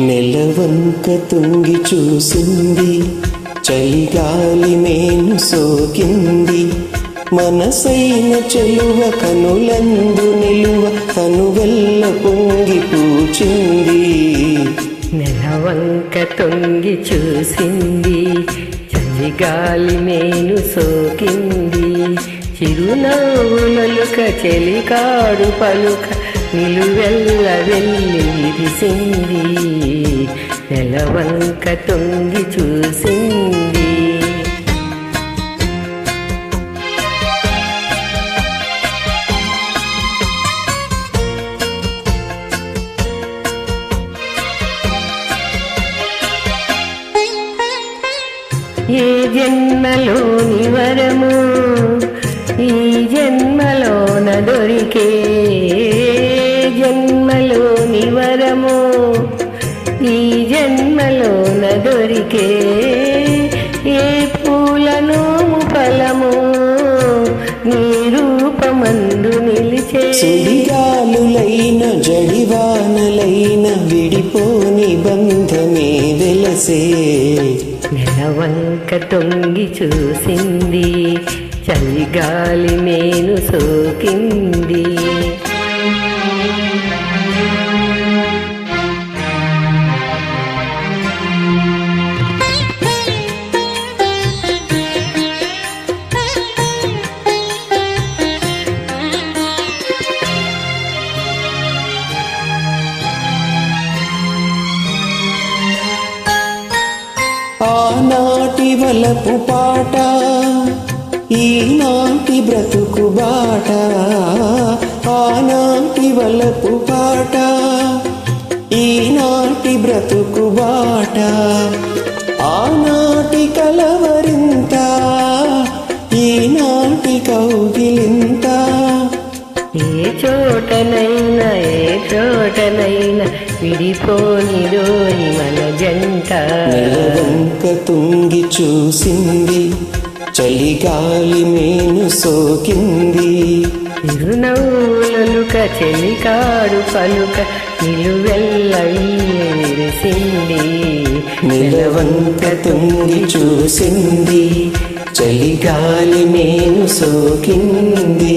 నెలవంక తుంగి చూసింది, చలిగాలి మేను సోకింది. మనసైన చెలువ కనులందు నిలువ తనువెల్ల పొంగి పూచింది. నెలవంక తొంగి చూసింది, చలిగాలి మేను సోకింది. చిరునవ్వులలుక చెలికాడు పలుక నిలువెల్ల వెళ్ళి విరిసింది. నెలవంక తొంగి చూసింది. ఏ జన్మలోని వరము ఈ జన్మలోన దొరికే, జన్మలోని వరము ఈ జన్మలోన దొరికే. ఏ పూలను ఫలము నీ రూపమందు నిలిచే. సుడిగాలులైన జడివానలైన విడిపోని బంధమే వెలసే. నెలవంక తొంగి చూసింది, చలిగాలి మేను సోకింది. ఆనాటి వలపు పాట ఈనాటి బ్రతుకు బాట. ఆనాటి వలపు పాట ఈనాటి బ్రతుకు బాట. ఆనాటి కలవరింత ఈనాటి కౌగిలింత. ఏ చోటనైనా ఏ చోటనైనా విడిపోనిరోని మన జంట. నెలవంక తుంగి చూసింది, చలిగాలి మేను సోకింది. చిరునవ్వులలుక చెలికాడు పలుక నిలువెల్ల విరిసింది. నెలవంక తుంగి చూసింది, చలిగాలి మేను సోకింది.